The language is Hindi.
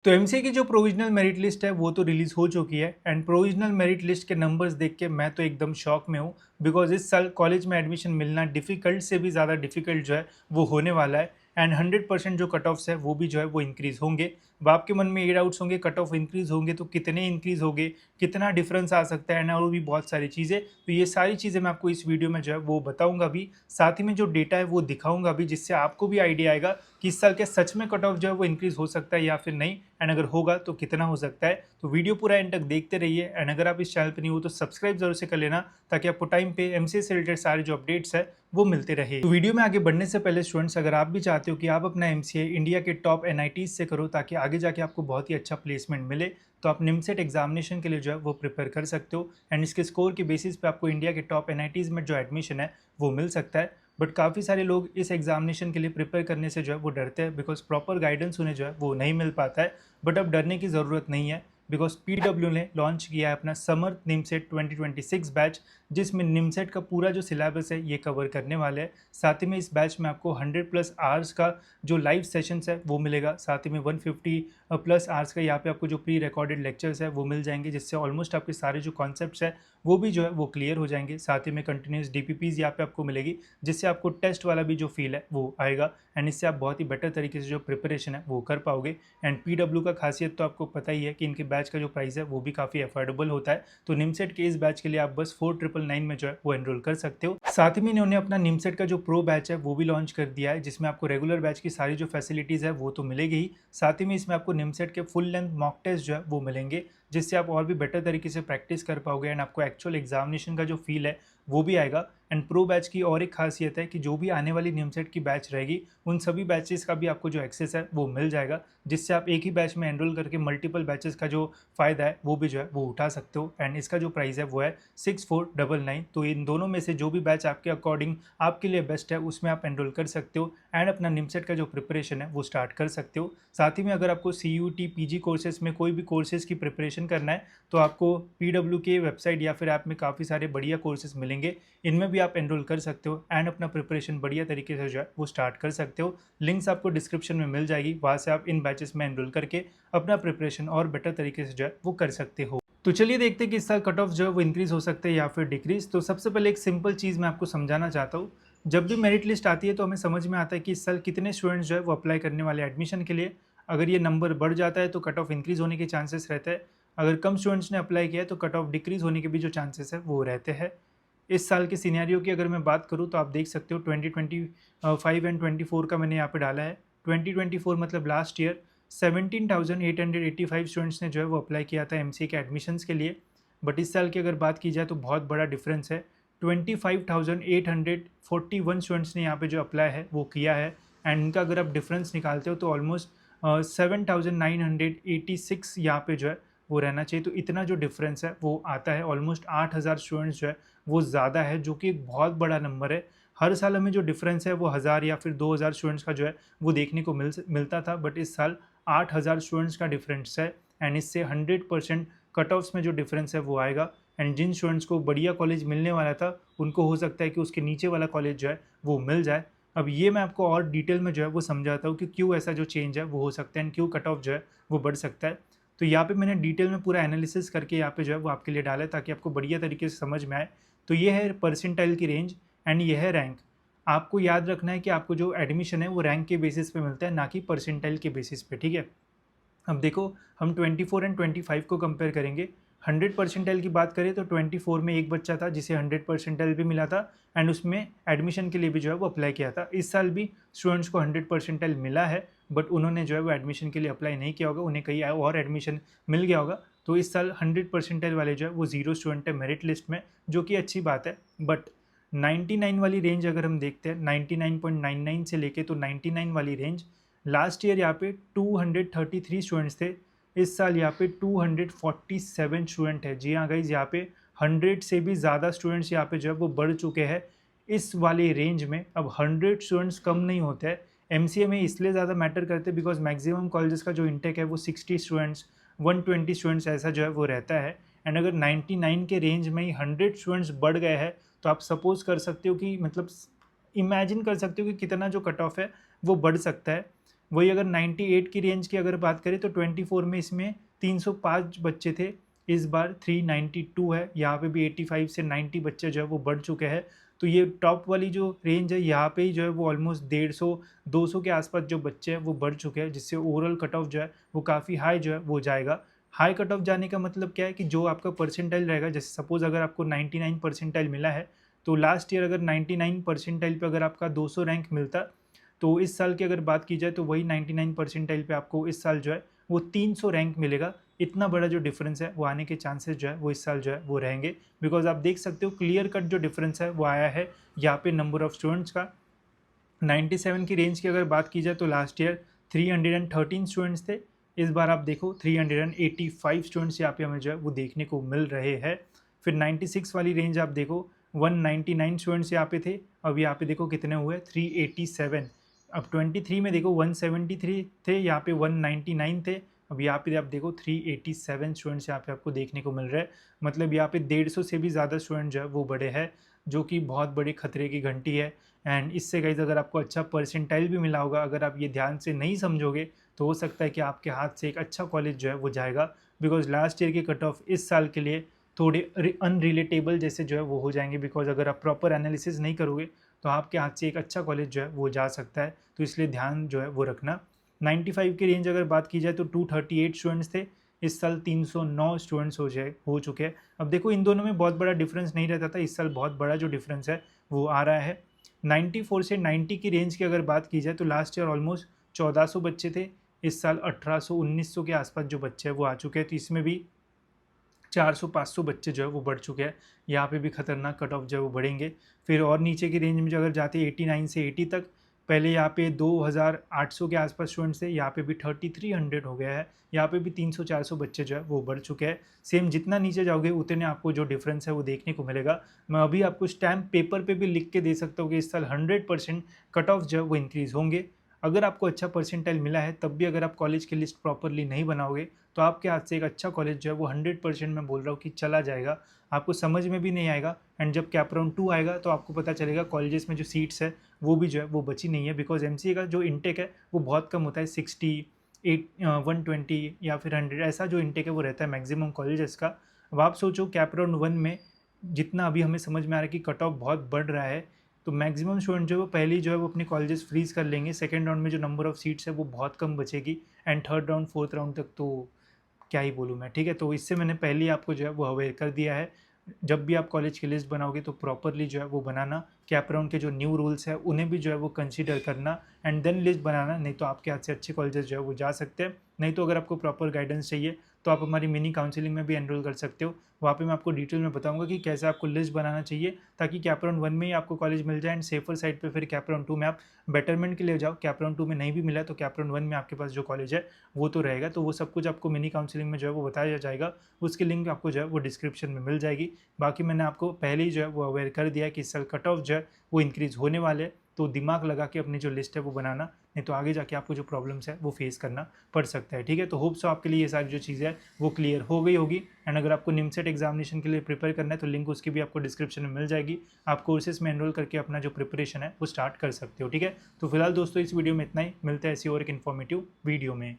तो एमसीए की जो प्रोविजनल मेरिट लिस्ट है वो तो रिलीज़ हो चुकी है एंड प्रोविजनल मेरिट लिस्ट के नंबर्स देख के मैं तो एकदम शॉक में हूँ बिकॉज इस साल कॉलेज में एडमिशन मिलना डिफ़िकल्ट से भी ज़्यादा डिफ़िकल्ट जो है वो होने वाला है एंड 100% जो कट ऑफ्स है वो भी जो है वो इंक्रीज़ होंगे। अब आपके मन में ये डाउट्स होंगे कट ऑफ इंक्रीज़ होंगे तो कितने इंक्रीज़ होंगे, कितना डिफरेंस आ सकता है एंड और भी बहुत सारी चीज़ें। तो ये सारी चीज़ें मैं आपको इस वीडियो में जो है वो बताऊँगा भी, साथ ही में जो डेटा है वो दिखाऊँगा भी, जिससे आपको भी आइडिया आएगा कि इस साल क्या सच में कट ऑफ जो है वो इंक्रीज़ हो सकता है या फिर नहीं, एंड अगर होगा तो कितना हो सकता है। तो वीडियो पूरा एंड तक देखते रहिए एंड अगर आप इस चैनल पर नहीं हो तो सब्सक्राइब जरूर से कर लेना ताकि आपको टाइम पे एमसीए से रिलेटेड सारे जो अपडेट्स है वो मिलते रहे। तो वीडियो में आगे बढ़ने से पहले स्टूडेंट्स, अगर आप भी चाहते हो कि आप अपना एमसीए इंडिया के टॉप एनआईटीज से करो ताकि आगे जाके आपको बहुत ही अच्छा प्लेसमेंट मिले, तो आप निमसेट एग्जामिनेशन के लिए जो है वो प्रिपेयर कर सकते हो एंड इसके स्कोर के बेसिस पे आपको इंडिया के टॉप एनआईटीज में जो एडमिशन है वो मिल सकता है। बट काफ़ी सारे लोग इस एग्जामिनेशन के लिए प्रिपेयर करने से जो है वो डरते हैं बिकॉज प्रॉपर गाइडेंस उन्हें जो है वो नहीं मिल पाता है। बट अब डरने की ज़रूरत नहीं है बिकॉज पीडब्ल्यू ने लॉन्च किया है अपना समर निमसेट 2026 बैच, जिसमें निमसेट का पूरा जो सिलेबस है ये कवर करने वाले हैं। साथ ही में इस बैच में आपको 100+ आवर्स का जो लाइव सेशंस है वो मिलेगा, साथ ही में 150+ आवर्स का यहाँ पे आपको जो प्री रिकॉर्डेड लेक्चर्स है वो मिल जाएंगे, जिससे ऑलमोस्ट आपके सारे जो कॉन्सेप्ट्स है वो भी जो है वो क्लियर हो जाएंगे। साथ ही में कंटिन्यूस डीपीपीज यहाँ पे आपको मिलेगी, जिससे आपको टेस्ट वाला भी जो फील है वो आएगा एंड इससे आप बहुत ही बेटर तरीके से जो प्रिपरेशन है वो कर पाओगे। एंड पीडब्ल्यू का खासियत तो आपको पता ही है कि इनके बैच का जो प्राइस है वो भी काफ़ी अफोर्डेबल होता है। तो निमसेट के इस बैच के लिए आप बस 4999 में जो है वो एनरोल कर सकते हो। साथ ही में इन्होंने अपना निमसेट का जो प्रो बैच है वो भी लॉन्च कर दिया है, जिसमें आपको रेगुलर बैच की सारी जो फैसिलिटीज़ है वो तो मिलेगी ही, साथ ही में इसमें आपको निमसेट के फुल लेंथ मॉक टेस्ट जो है वो मिलेंगे, जिससे आप और भी बेटर तरीके से प्रैक्टिस कर पाओगे एंड आपको एक्चुअल एग्जामिनेशन का जो फील है वो भी आएगा। एंड प्रो बैच की और एक खासियत है कि जो भी आने वाली निमसेट की बैच रहेगी उन सभी बैचेस का भी आपको जो एक्सेस है वो मिल जाएगा, जिससे आप एक ही बैच में एनरोल करके मल्टीपल बैचेस का जो फ़ायदा है वो भी जो है वो उठा सकते हो। एंड इसका जो प्राइस है वो है 6499। तो इन दोनों में से जो भी बैच आपके अकॉर्डिंग आपके लिए बेस्ट है उसमें आप एनरोल कर सकते हो एंड अपना निमसेट का जो प्रिपरेशन है वो स्टार्ट कर सकते हो। साथ ही में अगर आपको CUT PG कोर्सेज में कोई भी कोर्सेज की प्रिपरेशन करना है तो आपको पीडब्ल्यू के वेबसाइट या फिर ऐप में काफ़ी सारे बढ़िया कोर्सेज मिलेंगे, इनमें भी आप एनरोल कर सकते हो एंड अपना प्रिपरेशन बढ़िया तरीके से जो है वो स्टार्ट कर सकते हो। लिंक्स आपको डिस्क्रिप्शन में मिल जाएगी, वहाँ से आप इन बैचेस में एनरोल करके अपना प्रिपरेशन और बेटर तरीके से जो है वो कर सकते हो। तो चलिए देखते हैं कि इस साल कट ऑफ जो है वो इंक्रीज़ हो सकते हैं या फिर डिक्रीज़। तो सबसे पहले एक सिंपल चीज़ मैं आपको समझाना चाहता हूँ। जब भी मेरिट लिस्ट आती है तो हमें समझ में आता है कि इस साल कितने स्टूडेंट्स जो है वो अप्लाई करने वाले एडमिशन के लिए। अगर ये नंबर बढ़ जाता है तो कट ऑफ इंक्रीज़ होने के चांसेस रहते हैं, अगर कम स्टूडेंट्स ने अप्लाई किया है तो कट ऑफ डिक्रीज़ होने के भी जो चांसेस है वो रहते हैं। इस साल के सिनेरियो की अगर मैं बात करूँ तो आप देख सकते हो 2025 एंड 24 का मैंने यहाँ पे डाला है। 2024 मतलब लास्ट ईयर 17,885 स्टूडेंट्स ने जो है वो अप्लाई किया था एमसीए के एडमिशन्स के लिए। बट इस साल की अगर बात की जाए तो बहुत बड़ा डिफरेंस है। 25,841 स्टूडेंट्स ने यहाँ पे जो अप्लाई है वो किया है एंड इनका अगर आप डिफरेंस निकालते हो तो ऑलमोस्ट 7,986 यहाँ पे जो है वो रहना चाहिए। तो इतना जो डिफरेंस है वो आता है, ऑलमोस्ट 8,000 स्टूडेंट्स जो है वो ज़्यादा है, जो कि एक बहुत बड़ा नंबर है। हर साल हमें जो डिफरेंस है वो 1000 या फिर 2000 स्टूडेंट्स का जो है वो देखने को मिलता था, बट इस साल 8000 स्टूडेंट्स का डिफरेंस है एंड इससे 100% कट ऑफ्स में जो डिफरेंस है वो आएगा। एंड जिन स्टूडेंट्स को बढ़िया कॉलेज मिलने वाला था उनको हो सकता है कि उसके नीचे वाला कॉलेज जो है वो मिल जाए। अब ये मैं आपको और डिटेल में जो है वो समझाता हूँ कि क्यों ऐसा जो चेंज है वो हो सकता है एंड क्यों कट ऑफ जो है वो बढ़ सकता है। तो यहाँ पे मैंने डिटेल में पूरा एनालिसिस करके यहाँ पे जो है वो आपके लिए डाला है ताकि आपको बढ़िया तरीके से समझ में आए। तो ये है परसेंटाइल की रेंज एंड ये है रैंक। आपको याद रखना है कि आपको जो एडमिशन है वो रैंक के बेसिस पे मिलता है, ना कि परसेंटाइल के बेसिस पे, ठीक है। अब देखो, हम 24 एंड 25 को कंपेयर करेंगे। 100 परसेंटाइल की बात करें तो 24 में एक बच्चा था जिसे 100 परसेंटाइल भी मिला था एंड उसमें एडमिशन के लिए भी जो है वो अप्लाई किया था। इस साल भी स्टूडेंट्स को 100 परसेंटाइल मिला है, बट उन्होंने जो है वो एडमिशन के लिए अप्लाई नहीं किया होगा, उन्हें कहीं और एडमिशन मिल गया होगा। तो इस साल 100 परसेंटाइल वाले जो है वो 0 स्टूडेंट है मेरिट लिस्ट में, जो कि अच्छी बात है। बट 99 वाली रेंज अगर हम देखते हैं, 99.99 से लेके तो 99 वाली रेंज, लास्ट ईयर यहाँ पे 233 स्टूडेंट्स थे, इस साल यहाँ पे 247 स्टूडेंट है। जी हाँ गाइज, यहाँ पे 100 से भी ज़्यादा स्टूडेंट्स यहाँ पे जो है वो बढ़ चुके हैं इस वाली रेंज में। अब 100 स्टूडेंट्स कम नहीं होते हैं, एमसीए में इसलिए ज़्यादा मैटर करते हैं बिकॉज मैक्सिमम कॉलेजेस का जो इंटेक है वो 60 स्टूडेंट्स 120 स्टूडेंट्स ऐसा जो है वो रहता है। एंड अगर 99 के रेंज में ही 100 स्टूडेंट्स बढ़ गए हैं तो आप सपोज कर सकते हो कि मतलब इमेजिन कर सकते हो कि कितना जो कट ऑफ है वो बढ़ सकता है। वही अगर 98 की रेंज की अगर बात करें तो 24 में इसमें 305 बच्चे थे, इस बार 392 है। यहाँ पे भी 85 से 90 बच्चे जो है वो बढ़ चुके हैं। तो ये टॉप वाली जो रेंज है यहाँ पे ही जो है वो ऑलमोस्ट 150-200 के आसपास जो बच्चे हैं वो बढ़ चुके हैं, जिससे ओवरऑल कट ऑफ जो है वो काफ़ी हाई जो है वो जाएगा। हाई कट ऑफ जाने का मतलब क्या है कि जो आपका परसेंटाइल रहेगा, जैसे सपोज अगर आपको 99 परसेंटाइल मिला है, तो लास्ट ईयर अगर 99 परसेंटाइल पे अगर आपका 200 रैंक मिलता, तो इस साल की अगर बात की जाए तो वही 99 परसेंटाइल पे आपको इस साल जो है वो 300 रैंक मिलेगा। इतना बड़ा जो डिफरेंस है वो आने के चांसेस जो है वो इस साल जो है वो रहेंगे, बिकॉज आप देख सकते हो क्लियर कट जो डिफरेंस है वो आया है यहाँ पे नंबर ऑफ स्टूडेंट्स का। 97 की रेंज की अगर बात की जाए तो लास्ट ईयर 313 स्टूडेंट्स थे, इस बार आप देखो 385 स्टूडेंट्स यहाँ पे हमें जो है वो देखने को मिल रहे हैं। फिर 96 वाली रेंज आप देखो 199 स्टूडेंट्स यहाँ पे थे, अब यहाँ पे देखो कितने हुए 387। अब 23 में देखो 173 थे, यहाँ पे 199 थे, अब यहाँ पे आप देखो 387 स्टूडेंट्स यहाँ पे आपको देखने को मिल रहे हैं। मतलब यहाँ पे 150 से भी ज़्यादा स्टूडेंट जो है वो बड़े हैं, जो कि बहुत बड़ी खतरे की घंटी है। एंड इससे गाइस अगर आपको अच्छा परसेंटाइल भी मिला होगा, अगर आप ये ध्यान से नहीं समझोगे तो हो सकता है कि आपके हाथ से एक अच्छा कॉलेज जो है वो जाएगा, बिकॉज लास्ट ईयर के कट ऑफ इस साल के लिए थोड़े अनरिलेटेबल जैसे जो है वो हो जाएंगे, बिकॉज अगर आप प्रॉपर एनालिसिस नहीं करोगे तो आपके हाथ से एक अच्छा कॉलेज जो है वो जा सकता है, तो इसलिए ध्यान जो है वो रखना। 95 की रेंज अगर बात की जाए तो 238 स्टूडेंट्स थे, इस साल 309 स्टूडेंट्स हो चुके हैं। अब देखो इन दोनों में बहुत बड़ा डिफरेंस नहीं रहता था, इस साल बहुत बड़ा जो डिफरेंस है वो आ रहा है। 94 से 90 की रेंज की अगर बात की जाए तो लास्ट ईयर ऑलमोस्ट 1400 बच्चे थे, इस साल 1800-1900 के आसपास जो बच्चे हैं वो आ चुके हैं, तो इसमें भी 400-500 बच्चे जो है वो बढ़ चुके हैं। यहाँ पे भी खतरनाक कट ऑफ जो है वो बढ़ेंगे। फिर और नीचे की रेंज में जो अगर जाते हैं 89 से 80 तक, पहले यहाँ पे 2800 के आसपास स्टूडेंट्स थे, यहाँ पे भी 3300 हो गया है, यहाँ पे भी 300-400 बच्चे जो है वो बढ़ चुके हैं। सेम जितना नीचे जाओगे उतने आपको जो डिफरेंस है वो देखने को मिलेगा। मैं अभी आपको स्टैम्प पेपर पे भी लिख के दे सकता हूँ कि इस साल 100% कट ऑफ जो है वो इंक्रीज़ होंगे। अगर आपको अच्छा परसेंटाइल मिला है तब भी अगर आप कॉलेज की लिस्ट प्रॉपरली नहीं बनाओगे तो आपके हाथ से एक अच्छा कॉलेज जो है वो 100% मैं बोल रहा हूँ कि चला जाएगा, आपको समझ में भी नहीं आएगा। एंड जब कैप राउंड 2 आएगा तो आपको पता चलेगा कॉलेजेस में जो सीट्स है वो भी जो है वो बची नहीं है, बिकॉज एमसीए का जो इंटेक है वो बहुत कम होता है, 60, 120 या फिर 100 ऐसा जो इंटेक है वो रहता है मैक्सिमम कॉलेजेस का। अब आप सोचो कैप राउंड 1 में जितना अभी हमें समझ में आ रहा है कि कट ऑफ बहुत बढ़ रहा है, तो मैक्सिमम स्टूडेंट जो है वो पहले ही जो है वो अपने कॉलेजेस फ्रीज कर लेंगे, सेकेंड राउंड में जो नंबर ऑफ सीट्स है वो बहुत कम बचेगी, and third round fourth round तक तो क्या ही बोलूँ मैं, ठीक है। तो इससे मैंने पहले ही आपको जो है वो अवेयर कर दिया है, जब भी आप कॉलेज की लिस्ट बनाओगे तो प्रॉपरली जो है वो बनाना, कैप राउंड के जो न्यू रूल्स है उन्हें भी जो है वो कंसीडर करना, एंड देन लिस्ट बनाना, नहीं तो आपके हाथ से अच्छे कॉलेजेस जो है वो जा सकते हैं। नहीं तो अगर आपको प्रॉपर गाइडेंस चाहिए तो आप हमारी मिनी काउंसलिंग में भी एनरोल कर सकते हो, वहाँ पे मैं आपको डिटेल में बताऊंगा कि कैसे आपको लिस्ट बनाना चाहिए ताकि कैप राउंड 1 में ही आपको कॉलेज मिल जाए, एंड सेफर साइड पे फिर कैप राउंड 2 में आप बेटरमेंट के लिए जाओ। कैप राउंड 2 में नहीं भी मिला तो कैप राउंड 1 में आपके पास जो कॉलेज है वो तो रहेगा। तो वो सब कुछ आपको मिनी काउंसलिंग में जो है वो बताया जाएगा, उसकी लिंक आपको जो है वो डिस्क्रिप्शन में मिल जाएगी। बाकी मैंने आपको पहले ही जो है वो अवेयर कर दिया है कि इस साल कट ऑफ जो है वो इंक्रीज़ होने वाले, तो दिमाग लगा के अपनी जो लिस्ट है वो बनाना, नहीं तो आगे जाके आपको जो प्रॉब्लम्स है वो फेस करना पड़ सकता है, ठीक है। तो होप सो आपके लिए ये सारी जो चीज़ें है वो क्लियर हो गई होगी। एंड अगर आपको निमसेट एग्जामिनेशन के लिए प्रिपेयर करना है तो लिंक उसकी भी आपको डिस्क्रिप्शन में मिल जाएगी, आप कोर्सेज में एनरोल करके अपना जो प्रिपरेशन है वो स्टार्ट कर सकते हो, ठीक है। तो फिलहाल दोस्तों इस वीडियो में इतना ही, मिलते हैं ऐसी और एक इन्फॉर्मेटिव वीडियो में।